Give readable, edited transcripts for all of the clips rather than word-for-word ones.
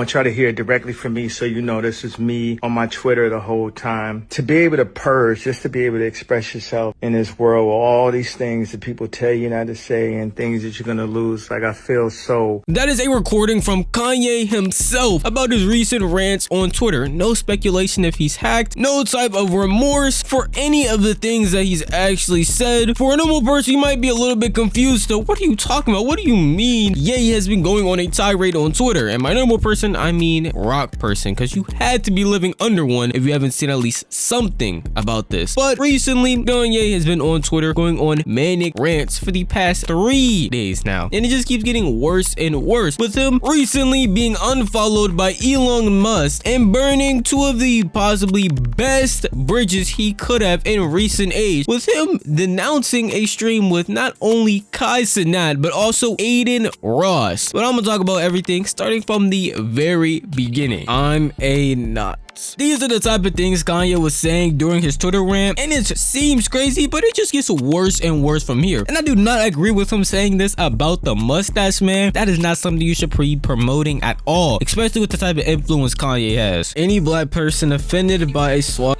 want y'all to hear it directly from me, so you know this is me on my Twitter the whole time. To be able to purge, just to be able to express yourself in this world with all these things that people tell you not to say and things that you're gonna lose. Like, I feel so... That is a recording from Kanye himself about his recent rants on Twitter. No speculation if he's hacked, no type of remorse for any of the things that he's actually said. For a normal person, you might be a little bit confused. So what are you talking about? What do you mean? Ye has been going on a tirade on Twitter, and by normal person, I mean rock person, because you had to be living under one if you haven't seen at least something about this. But recently, Kanye has been on Twitter going on manic rants for the past 3 days now, and it just keeps getting worse and worse, with him recently being unfollowed by Elon Musk and burning two of the possibly best bridges he could have in recent age, with him denouncing a stream with not only Cenat but also Aiden Ross. But I'm gonna talk about everything starting from the very beginning. I'm a nut. These are the type of things Kanye was saying during his Twitter rant, and it seems crazy, but it just gets worse and worse from here. And I do not agree with him saying this about the mustache man. That is not something you should be promoting at all, especially with the type of influence Kanye has. Any black person offended by a swat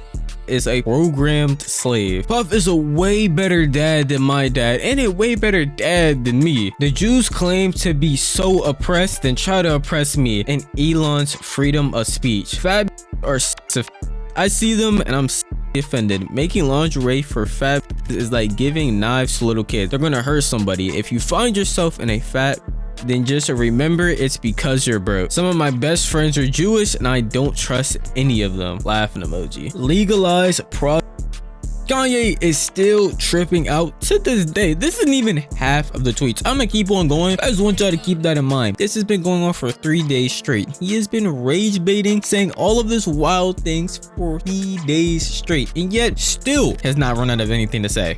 is a programmed slave. Puff is a way better dad than my dad, and a way better dad than me. The Jews claim to be so oppressed, then try to oppress me, and Elon's freedom of speech. Fat or I see them and I'm offended. Making lingerie for fat is like giving knives to little kids. They're gonna hurt somebody. If you find yourself in a fat, then just remember it's because you're broke. Some of my best friends are Jewish and I don't trust any of them. Laughing emoji. Legalize Kanye is still tripping out to this day. This isn't even half of the tweets. I'm gonna keep on going. I just want y'all to keep that in mind. This has been going on for 3 days straight. He has been rage baiting, saying all of this wild things for 3 days straight, and yet still has not run out of anything to say.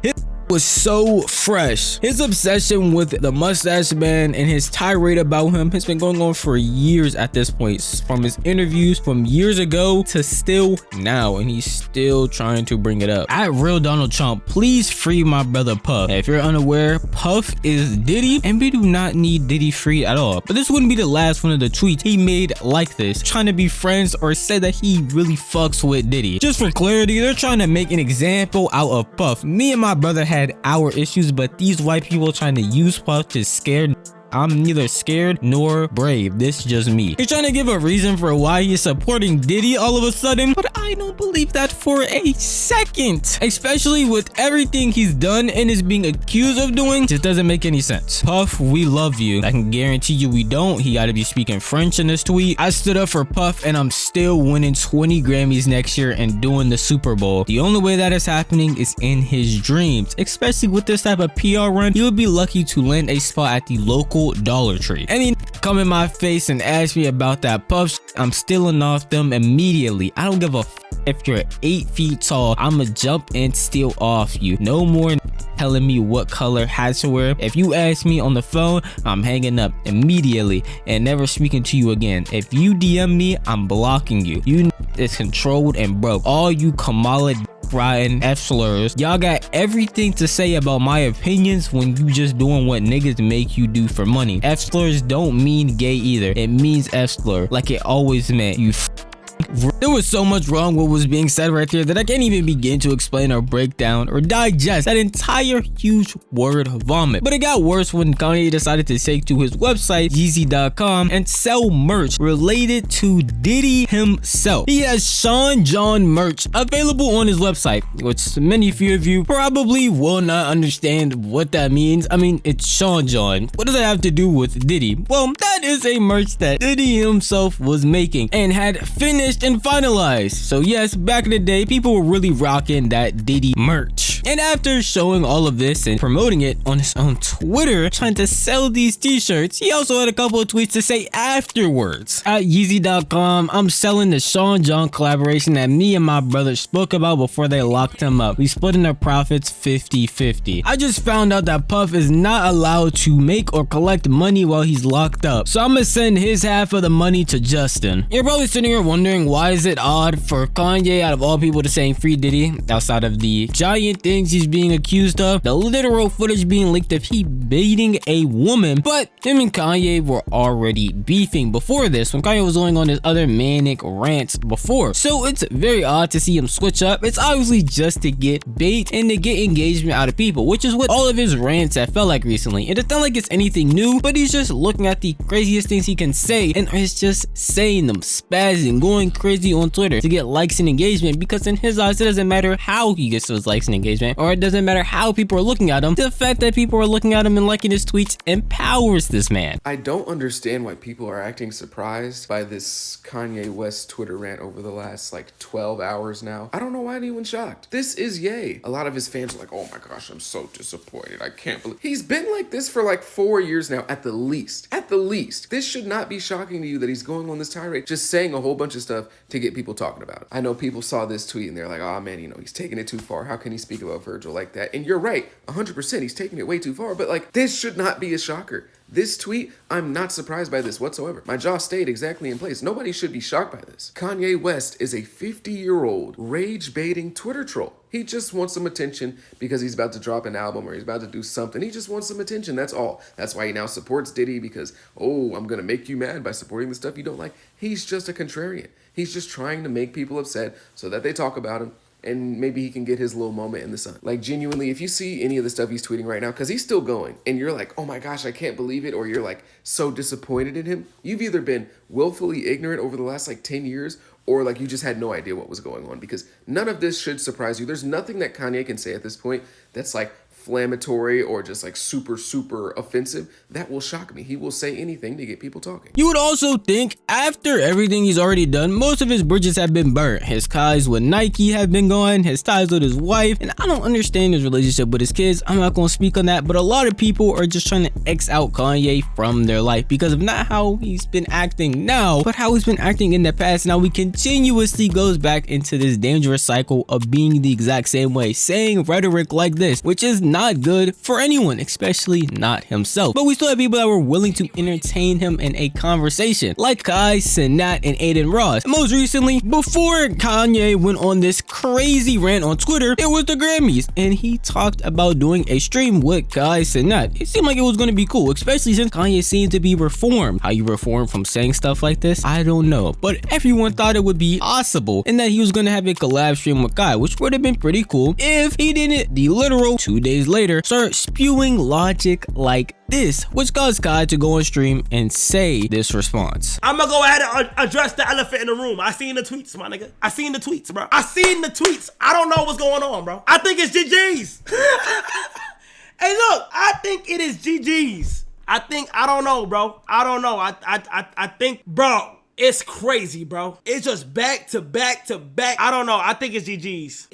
Was so fresh. His obsession with the mustache man and his tirade about him has been going on for years at this point, from his interviews from years ago to still now, and he's still trying to bring it up. At Real Donald Trump, please free my brother Puff. If you're unaware, Puff is Diddy, and we do not need Diddy free at all. But this wouldn't be the last one of the tweets he made like this, trying to be friends or said that he really fucks with Diddy. Just for clarity, they're trying to make an example out of Puff. Me and my brother had our issues, but these white people trying to use Puff to scare. I'm neither scared nor brave. This is just me. He's trying to give a reason for why he's supporting Diddy all of a sudden, but I don't believe that for a second. Especially with everything he's done and is being accused of doing, just doesn't make any sense. Puff, we love you. I can guarantee you we don't. He gotta be speaking French in this tweet. I stood up for Puff and I'm still winning 20 Grammys next year and doing the Super Bowl. The only way that is happening is in his dreams. Especially with this type of PR run, he would be lucky to land a spot at the local Dollar Tree. Any come in my face and ask me about that Puff, I'm stealing off them immediately. I don't give a if you're 8 feet tall. I'ma jump and steal off you. No more telling me what color hat to wear. If you ask me on the phone, I'm hanging up immediately and never speaking to you again. If you DM me, I'm blocking you. You is controlled and broke. All you Kamala rotten F slurs, y'all got everything to say about my opinions when you just doing what niggas make you do for money. F slurs don't mean gay either. It means F slur, like it always meant. You There was so much wrong what was being said right there that I can't even begin to explain or break down or digest that entire huge word vomit. But it got worse when Kanye decided to take to his website Yeezy.com and sell merch related to Diddy himself. He has Sean John merch available on his website, which many few of you probably will not understand what that means. I mean, it's Sean John. What does that have to do with Diddy? Well, that is a merch that Diddy himself was making and had finished and finalized. So yes, back in the day, people were really rocking that Diddy merch. And after showing all of this and promoting it on his own Twitter, trying to sell these t-shirts, he also had a couple of tweets to say afterwards. At Yeezy.com, I'm selling the Sean John collaboration that me and my brother spoke about before they locked him up. We split in the profits 50-50. I just found out that Puff is not allowed to make or collect money while he's locked up, so I'm gonna send his half of the money to Justin. You're probably sitting here wondering, why is it odd for Kanye out of all people to saying free Diddy outside of the giant thing things he's being accused of, the literal footage being leaked of he baiting a woman, but him and Kanye were already beefing before this when Kanye was going on his other manic rants before. So it's very odd to see him switch up. It's obviously just to get bait and to get engagement out of people, which is what all of his rants have felt like recently. And it's not like it's anything new, but he's just looking at the craziest things he can say and is just saying them, spazzing, going crazy on Twitter to get likes and engagement, because in his eyes it doesn't matter how he gets those likes and engagement, or it doesn't matter how people are looking at him. The fact that people are looking at him and liking his tweets empowers this man. I don't understand why people are acting surprised by this Kanye West Twitter rant over the last like 12 hours now. I don't know why anyone's shocked. This is Ye. A lot of his fans are like, oh my gosh, I'm so disappointed. I can't believe he's been like this for like 4 years now at the least. At the least. This should not be shocking to you that he's going on this tirade, just saying a whole bunch of stuff to get people talking about it. I know people saw this tweet and they're like, oh man, you know, he's taking it too far. How can he speak about Virgil like that? And you're right, 100%, he's taking it way too far, but like, this should not be a shocker. This tweet, I'm not surprised by this whatsoever. My jaw stayed exactly in place. Nobody should be shocked by this. Kanye West is a 50-year-old rage-baiting Twitter troll. He just wants some attention because he's about to drop an album or he's about to do something. He just wants some attention, that's all. That's why he now supports Diddy because, oh, I'm gonna make you mad by supporting the stuff you don't like. He's just a contrarian. He's just trying to make people upset so that they talk about him, and maybe he can get his little moment in the sun. Like, genuinely, if you see any of the stuff he's tweeting right now, because he's still going, and you're like, oh my gosh, I can't believe it, or you're like so disappointed in him, you've either been willfully ignorant over the last like 10 years, or like you just had no idea what was going on, because none of this should surprise you. There's nothing that Kanye can say at this point that's like inflammatory or just like super offensive that will shock me. He will say anything to get people talking. You would also think after everything he's already done, most of his bridges have been burnt. His ties with Nike have been gone, his ties with his wife, and I don't understand his relationship with his kids. I'm not gonna speak on that, but a lot of people are just trying to X out Kanye from their life because of not how he's been acting now, but how he's been acting in the past. Now he continuously goes back into this dangerous cycle of being the exact same way, saying rhetoric like this, which is not good for anyone, especially not himself. But we still have people that were willing to entertain him in a conversation, like Kai, Cenat, and Aiden Ross. Most recently, before Kanye went on this crazy rant on Twitter, it was the Grammys, and he talked about doing a stream with Kai, Cenat. It seemed like it was going to be cool, especially since Kanye seemed to be reformed. How you reform from saying stuff like this, I don't know, but everyone thought it would be possible and that he was going to have a collab stream with Kai, which would have been pretty cool if he didn't, the literal 2 days later, start spewing logic like this, which caused Kai to go on stream and say this response. I'm gonna go ahead and address the elephant in the room. I seen the tweets, my nigga. I seen the tweets, bro. I seen the tweets. I don't know what's going on, bro. I think it's GG's. Hey, look, I think it is GG's. I don't know, bro. I don't know. I think, bro, it's crazy, bro. It's just back to back to back. I don't know. I think it's GG's.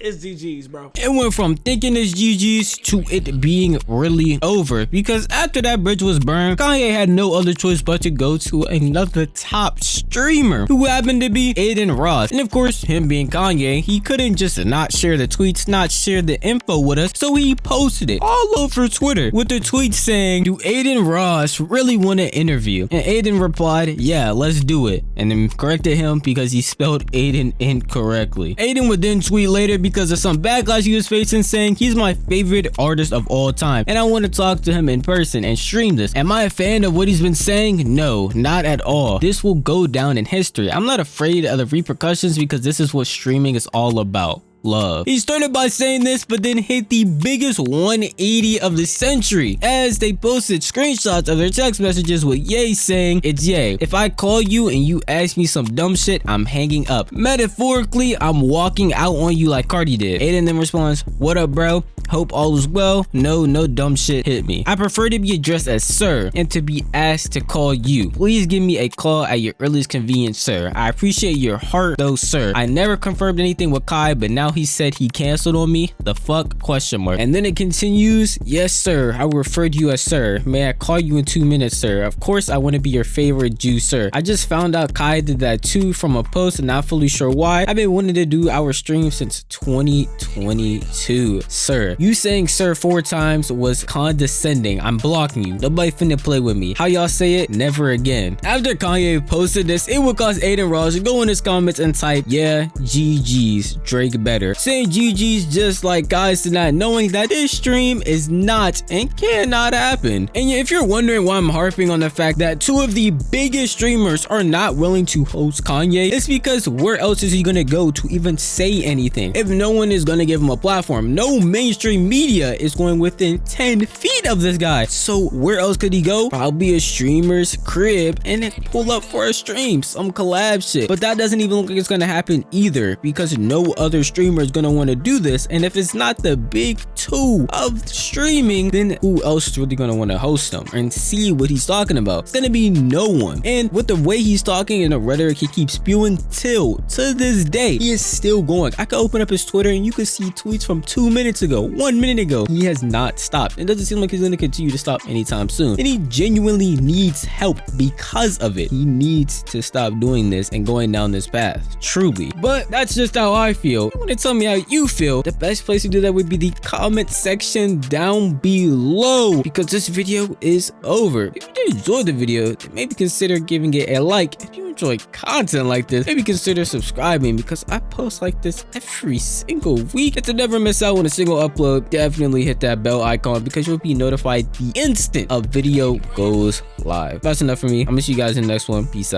It's GG's, bro. It went from thinking it's GG's to it being really over, because after that bridge was burned, Kanye had no other choice but to go to another top streamer, who happened to be Aiden Ross. And of course, him being Kanye, he couldn't just not share the tweets, not share the info with us, so he posted it all over Twitter with the tweet saying, do Aiden Ross really want an interview? And Aiden replied, yeah, let's do it, and then corrected him because he spelled Aiden incorrectly. Aiden would then tweet later because of some backlash he was facing, saying he's my favorite artist of all time and I want to talk to him in person and stream this. Am I a fan of what he's been saying? No, not at all. This will go down in history. I'm not afraid of the repercussions because this is what streaming is all about. Love. He started by saying this, but then hit the biggest 180 of the century as they posted screenshots of their text messages with Ye saying, it's Ye. If I call you and you ask me some dumb shit, I'm hanging up. Metaphorically, I'm walking out on you like Cardi did. Aiden then responds, what up, bro? Hope all is well. No dumb shit hit me. I prefer to be addressed as sir and to be asked to call you. Please give me a call at your earliest convenience, sir. I appreciate your heart though, sir. I never confirmed anything with Kai, but now he said he canceled on me. The fuck? Question mark. And then it continues. Yes, sir. I will refer to you as sir. May I call you in 2 minutes, sir? Of course, I want to be your favorite Jew, sir. I just found out Kai did that too from a post and not fully sure why. I've been wanting to do our stream since 2022, sir. You saying sir 4 times was condescending. I'm blocking you. Nobody finna play with me. How y'all say it? Never again. After Kanye posted this, it would cause Aiden Ross to go in his comments and type, yeah, GG's, Drake better. Saying GG's just like guys to not knowing that this stream is not and cannot happen. And if you're wondering why I'm harping on the fact that 2 of the biggest streamers are not willing to host Kanye, it's because where else is he gonna go to even say anything if no one is gonna give him a platform? No mainstream media is going within 10 feet of this guy. So where else could he go? Probably a streamer's crib and then pull up for a stream, some collab shit. But that doesn't even look like it's gonna happen either, because no other streamer is gonna want to do this. And if it's not the big 2 of streaming, then who else is really gonna want to host him and see what he's talking about? It's gonna be no one. And with the way he's talking and the rhetoric he keeps spewing till to this day, he is still going. I could open up his Twitter and you could see tweets from 2 minutes ago, 1 minute ago. He has not stopped. It doesn't seem like he's going to continue to stop anytime soon. And he genuinely needs help because of it. He needs to stop doing this and going down this path, truly. But that's just how I feel. If you want to tell me how you feel, the best place to do that would be the comment section down below, because this video is over. If you did enjoy the video, then maybe consider giving it a like. If you enjoy content like this, maybe consider subscribing, because I post like this every single week. And to never miss out on a single upload, definitely hit that bell icon, because you'll be notified the instant a video goes live. That's enough for me. I'm gonna see you guys in the next one. Peace out.